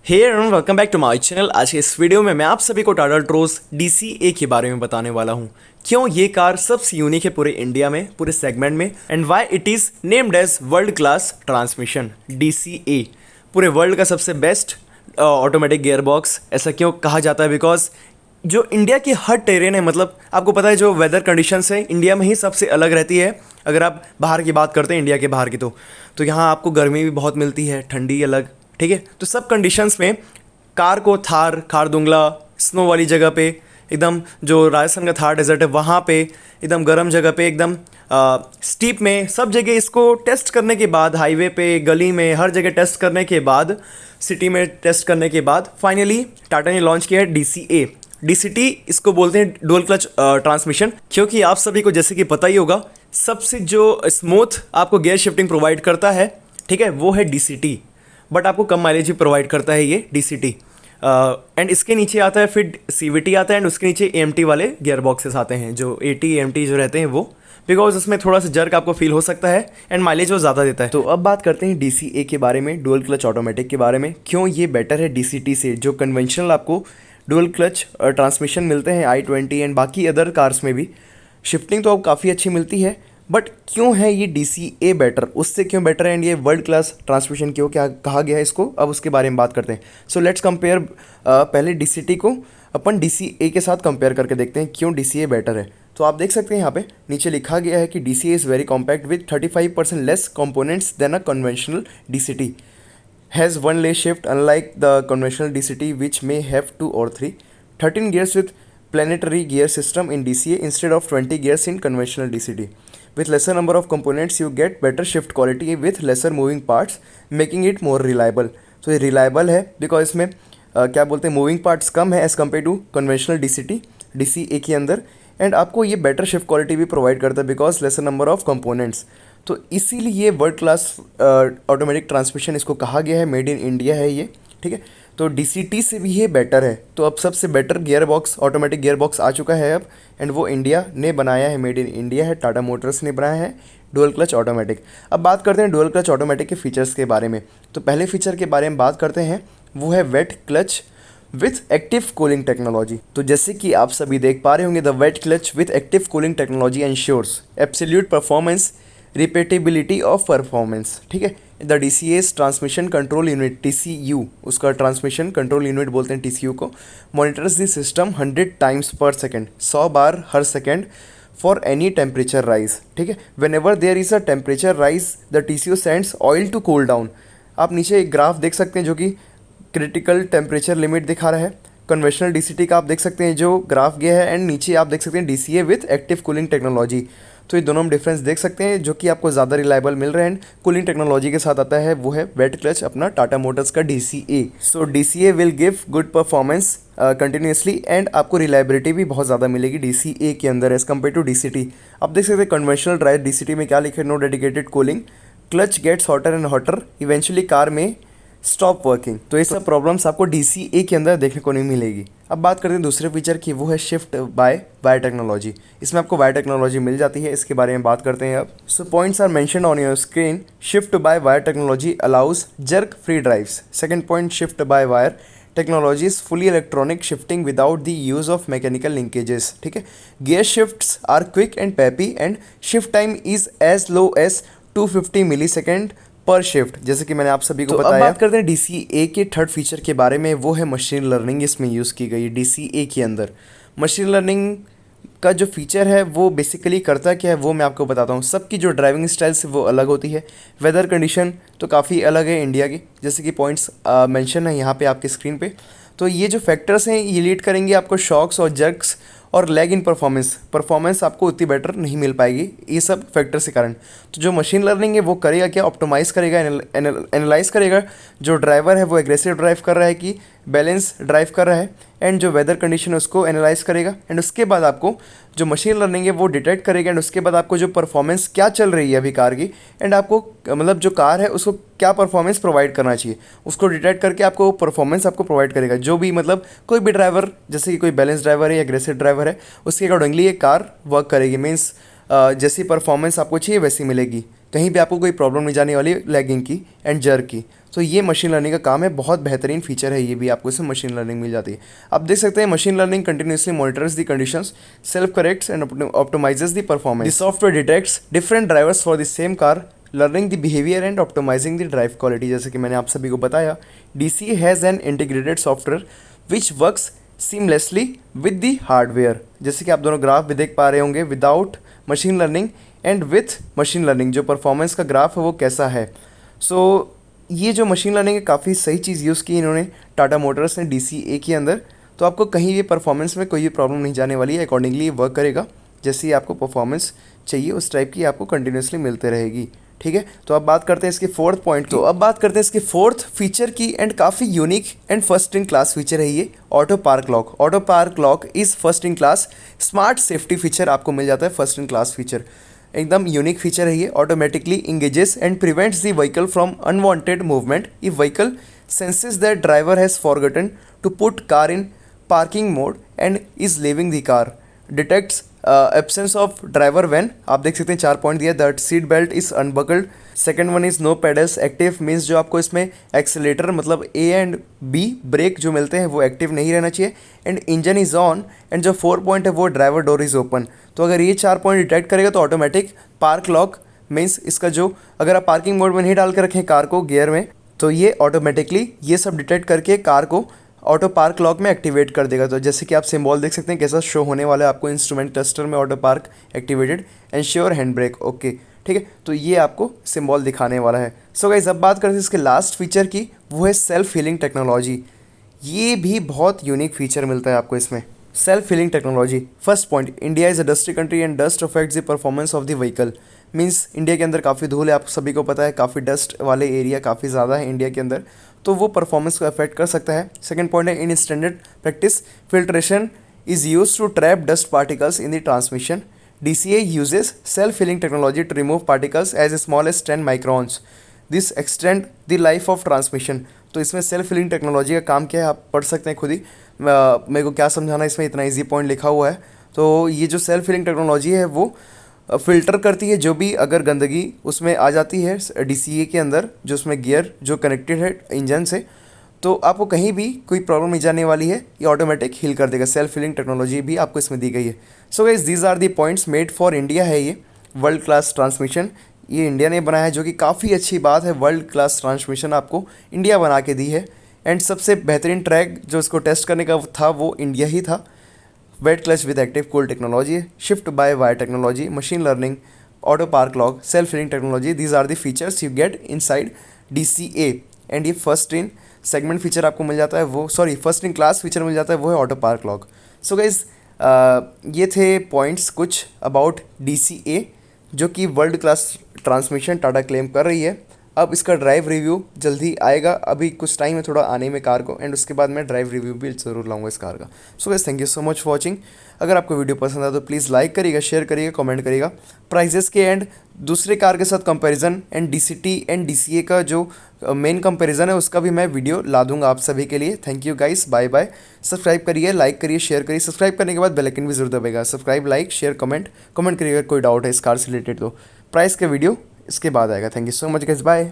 Hey everyone, welcome back to my channel. आज के इस वीडियो में मैं आप सभी को टाटा ट्रोज DCA के बारे में बताने वाला हूँ। क्यों ये कार सबसे यूनिक है पूरे इंडिया में, पूरे सेगमेंट में, and why it is named as world class transmission DCA। पूरे वर्ल्ड का सबसे बेस्ट ऑटोमेटिक गियर बॉक्स ऐसा क्यों कहा जाता है? बिकॉज जो इंडिया की हर टेरेन है, मतलब आपको पता है जो वेदर कंडीशंस है इंडिया में ही सबसे अलग रहती है। अगर आप बाहर की बात करते हैं, इंडिया के बाहर की, तो यहाँ आपको गर्मी भी बहुत मिलती है, ठंडी अलग, ठीक है। तो सब कंडीशंस में कार को थार खारदुंगला स्नो वाली जगह पे, एकदम जो राजस्थान का थार डेजर्ट है वहाँ पे, एकदम गर्म जगह पे, एकदम स्टीप में, सब जगह इसको टेस्ट करने के बाद, हाईवे पे, गली में, हर जगह टेस्ट करने के बाद, सिटी में टेस्ट करने के बाद फाइनली टाटा ने लॉन्च किया है DCA। DCT इसको बोलते हैं डुअल क्लच ट्रांसमिशन, क्योंकि आप सभी को जैसे कि पता ही होगा सबसे जो स्मूथ आपको गियर शिफ्टिंग प्रोवाइड करता है, ठीक है, वो है DCT। बट आपको कम माइलेज भी प्रोवाइड करता है ये DCT। एंड इसके नीचे आता है फिर CVT आता है, एंड उसके नीचे AMT वाले गियर बॉक्सेस आते हैं, जो AT AMT जो रहते हैं वो, बिकॉज उसमें थोड़ा सा जर्क आपको फील हो सकता है एंड माइलेज वो ज़्यादा देता है। तो अब बात करते हैं DCA के बारे में, डुअल क्लच ऑटोमेटिक के बारे में। क्यों ये बेटर है DCT से, जो कन्वेंशनल आपको डुअल क्लच ट्रांसमिशन मिलते हैं i20 एंड बाकी अदर कार्स में भी। शिफ्टिंग तो अब काफ़ी अच्छी मिलती है, बट क्यों है ये DCA बेटर, उससे क्यों बेटर है, एंड ये वर्ल्ड क्लास ट्रांसमिशन क्यों क्या कहा गया है इसको, अब उसके बारे में बात करते हैं। सो लेट्स कंपेयर, पहले DCT को अपन DCA के साथ कंपेयर करके देखते हैं क्यों DCA बेटर है। तो आप देख सकते हैं यहाँ पे नीचे लिखा गया है कि DCA is very compact with 35% less components than a conventional DCT, has one lay shift unlike the conventional DCT which may have 2 or 3, 13 gears with planetary gear system in DCA instead of 20 gears in conventional DCT. With lesser number of components you get better shift quality with lesser moving parts making it more reliable. तो ये reliable है because इसमें क्या बोलते हैं, moving parts कम है as compare to conventional DCA के अंदर, एंड आपको ये बेटर शिफ्ट क्वालिटी भी प्रोवाइड करता है because lesser number of components. तो इसीलिए वर्ल्ड क्लास ऑटोमेटिक ट्रांसमिशन इसको कहा गया है, मेड इन इंडिया है ये, ठीक है। तो DCT से भी ये बेटर है। तो अब सबसे better gear box, automatic gear box आ चुका है अब, एंड वो इंडिया ने बनाया है, मेड इन इंडिया है, टाटा मोटर्स ने बनाया है, डुअल क्लच ऑटोमेटिक। अब बात करते हैं डुअल क्लच ऑटोमेटिक के फीचर्स के बारे में। तो पहले फीचर के बारे में बात करते हैं, वो है wet clutch with active cooling technology. तो जैसे कि आप सभी देख पा रहे होंगे, the wet clutch with active cooling technology ensures absolute performance repeatability of performance, ठीक है। The DCA's transmission control unit TCU, उसका ट्रांसमिशन कंट्रोल यूनिट बोलते हैं TCU को, monitors the system 100 times per second, 100 बार हर second, for any temperature rise, ठीक है। Whenever there is a temperature rise the TCU sends oil to cool down. आप नीचे एक ग्राफ देख सकते हैं जो कि क्रिटिकल टेम्परेचर लिमिट दिखा रहा है। कन्वेंशनल DCT का आप देख सकते हैं जो ग्राफ गया है, एंड नीचे आप देख सकते हैं DCA with active cooling technology. तो ये दोनों में डिफरेंस देख सकते हैं, जो कि आपको ज़्यादा रिलायबल मिल रहे हैं कूलिंग टेक्नोलॉजी के साथ आता है, वो है वेट क्लच अपना टाटा मोटर्स का DCA। So DCA will give good performance continuously, and आपको रिलायबिलिटी भी बहुत ज़्यादा मिलेगी DCA के अंदर एज़ कम्पेयर टू DCT। आप देख सकते हैं कन्वेंशनल ड्राइव DCT में क्या लिखे, no dedicated cooling, clutch gets hotter and hotter, eventually car में स्टॉप वर्किंग। तो ये सब प्रॉब्लम्स आपको DCA के अंदर देखने को नहीं मिलेगी। अब बात करते हैं दूसरे फीचर की, वो है शिफ्ट बाय वायर टेक्नोलॉजी। इसमें आपको वायर टेक्नोलॉजी मिल जाती है, इसके बारे में बात करते हैं अब। So points are mentioned on your screen. Shift by wire technology allows jerk free drives. Second point, shift by wire technology is fully electronic shifting without the use of mechanical linkages, ठीक है। Gear shifts are quick and peppy, and shift time is as low as 250 millisecond per shift, जैसे कि मैंने आप सभी को बताया। अब बात करते हैं DCA के थर्ड फीचर के बारे में, वो है मशीन लर्निंग। इसमें यूज़ की गई DCA के अंदर मशीन लर्निंग का जो फीचर है वो बेसिकली करता क्या है वो मैं आपको बताता हूँ। सबकी जो ड्राइविंग स्टाइल्स वो अलग होती है, वेदर कंडीशन तो काफ़ी अलग है इंडिया की, जैसे कि पॉइंट्स मेंशन है यहाँ पे आपकी स्क्रीन पे। तो ये जो फैक्टर्स हैं ये लीड करेंगे आपको शॉक्स और जर्क्स और लैग इन परफॉर्मेंस आपको उतनी बेटर नहीं मिल पाएगी ये सब फैक्टर्स के कारण। तो जो मशीन लर्निंग है वो करेगा क्या, ऑप्टिमाइज़ करेगा, एनालाइज करेगा जो ड्राइवर है वो एग्रेसिव ड्राइव कर रहा है कि बैलेंस ड्राइव कर रहा है, एंड जो वेदर कंडीशन है उसको एनालाइज करेगा, एंड उसके बाद आपको जो मशीन लर्निंग है वो डिटेक्ट करेगा, एंड उसके बाद आपको जो परफॉर्मेंस क्या चल रही है अभी कार की, एंड आपको मतलब जो कार है उसको क्या परफॉर्मेंस प्रोवाइड करना चाहिए उसको डिटेक्ट करके आपको परफॉर्मेंस आपको प्रोवाइड करेगा। जो भी मतलब कोई भी ड्राइवर, जैसे कि कोई बैलेंस ड्राइवर है या एग्रेसिव ड्राइवर है, उसके अकॉर्डिंगली ये कार वर्क करेगी। मीन्स जैसी परफॉर्मेंस आपको चाहिए वैसी मिलेगी। कहीं भी आपको कोई प्रॉब्लम नहीं जाने वाली लैगिंग की एंड जर्क की। तो ये मशीन लर्निंग का काम है, बहुत बेहतरीन फीचर है ये भी, आपको इसमें मशीन लर्निंग मिल जाती है। आप देख सकते हैं machine learning continuously monitors the conditions, self corrects and optimizes the performance. The software detects different drivers for the same car, learning the behaviour and optimizing the drive quality. जैसे कि मैंने आप सभी को बताया, DCA has an integrated software which works seamlessly with the hardware. जैसे कि आप दोनों ग्राफ भी देख पा रहे होंगे, without machine learning and with machine learning जो परफॉर्मेंस का ग्राफ है वो कैसा है। सो ये जो मशीन लर्निंग है काफ़ी सही चीज़ यूज़ की इन्होंने टाटा मोटर्स ने DCA के अंदर। तो आपको कहीं भी परफॉर्मेंस में कोई भी प्रॉब्लम नहीं जाने वाली है, अकॉर्डिंगली ये वर्क करेगा। जैसे ही आपको परफॉर्मेंस चाहिए उस टाइप की आपको कंटिन्यूसली मिलते रहेगी। ठीक है, तो अब बात करते हैं इसके फोर्थ पॉइंट की। तो अब बात करते हैं इसके फोर्थ फीचर की, एंड काफ़ी unique and first in class feature है ये, auto park lock. Auto park lock is first in class smart safety feature आपको मिल जाता है, फर्स्ट इन क्लास फीचर, एकदम यूनिक फीचर है ये। Automatically engages and prevents the vehicle from unwanted movement if vehicle senses that driver has forgotten to put car in parking mode and is leaving the car, detects absence of driver when. आप देख सकते हैं 4 point दिया, that seat belt is unbuckled. Second one is no pedals active, means जो आपको इसमें accelerator मतलब A and B break जो मिलते हैं वो एक्टिव नहीं रहना चाहिए। And engine is on, and जो 4 पॉइंट है वो ड्राइवर डोर इज़ ओपन। तो अगर ये 4 पॉइंट डिटेक्ट करेगा तो ऑटोमेटिक पार्क लॉक, मीन्स इसका जो अगर आप पार्किंग मोड में नहीं डाल कर रखें कार को गियर में, तो ये ऑटोमेटिकली ये सब डिटेक्ट करके कार को ऑटो पार्क लॉक में एक्टिवेट कर देगा। तो जैसे कि आप सिंबल देख सकते हैं कैसा शो होने वाला है आपको, इंस्ट्रूमेंट क्लस्टर में auto park activated, ensure hand brake, okay ठीक है। तो ये आपको सिंबल दिखाने वाला है। सो गाइस अब बात करते हैं इसके लास्ट फीचर की, वो है सेल्फ हीलिंग टेक्नोलॉजी। ये भी बहुत यूनिक फीचर मिलता है आपको इसमें, self healing technology. First point, India is a dusty country and dust affects the performance of the vehicle. Means India के अंदर काफ़ी धूल है, आप सभी को पता है, काफ़ी डस्ट वाले एरिया काफ़ी ज़्यादा है इंडिया के अंदर, तो वो परफॉर्मेंस को अफेक्ट कर सकता है। सेकंड पॉइंट है, in standard practice filtration is use to trap dust particles in the transmission. DCA uses self-healing technology to remove particles as small as 10 microns. This extend the life of transmission. तो इसमें self healing technology का काम क्या है आप पढ़ सकते हैं खुद ही, मेरे को क्या समझाना, इसमें इतना इजी पॉइंट लिखा हुआ है। तो ये जो सेल्फ हीलिंग टेक्नोलॉजी है वो फ़िल्टर करती है जो भी अगर गंदगी उसमें आ जाती है DCA के अंदर, जो उसमें गियर जो कनेक्टेड है इंजन से, तो आपको कहीं भी कोई प्रॉब्लम नहीं जाने वाली है, ये ऑटोमेटिक हील कर देगा। सेल्फ हीलिंग टेक्नोलॉजी भी आपको इसमें दी गई है। So guys these are the points made for India है ये वर्ल्ड क्लास ट्रांसमिशन, ये इंडिया ने बनाया है, जो कि काफ़ी अच्छी बात है। वर्ल्ड क्लास ट्रांसमिशन आपको इंडिया बना के दी है, एंड सबसे बेहतरीन ट्रैक जो इसको टेस्ट करने का था वो इंडिया ही था। Wet clutch with active cool technology, shift by wire technology, machine learning, auto park lock, self healing technology, these are the features you get inside DCA। And ये फर्स्ट इन सेगमेंट फीचर आपको मिल जाता है, वो first in class feature मिल जाता है, वो है auto park lock. So guys ये थे पॉइंट्स कुछ अबाउट DCA जो कि world class transmission Tata claim कर रही है। अब इसका ड्राइव रिव्यू जल्दी आएगा, अभी कुछ टाइम है थोड़ा आने में कार को, एंड उसके बाद मैं ड्राइव रिव्यू भी ज़रूर लाऊंगा इस कार का। So guys thank you so much for watching. अगर आपको वीडियो पसंद आए तो प्लीज़ लाइक करिएगा, शेयर करिएगा, कमेंट करिएगा। प्राइजेस के एंड दूसरे कार के साथ comparison and DCT and DCA का जो मेन कंपैरिजन है उसका भी मैं वीडियो ला दूंगा आप सभी के लिए। Thank you guys, bye bye. Subscribe करिए, लाइक करिए, शेयर करिए। सब्सक्राइब करने के बाद बेल आइकन भी जरूर दबाएगा। सब्सक्राइब, लाइक, शेयर, कमेंट करिएगा कोई डाउट है इस कार से रिलेटेड। तो प्राइस का वीडियो इसके बाद आएगा। Thank you so much guys, bye.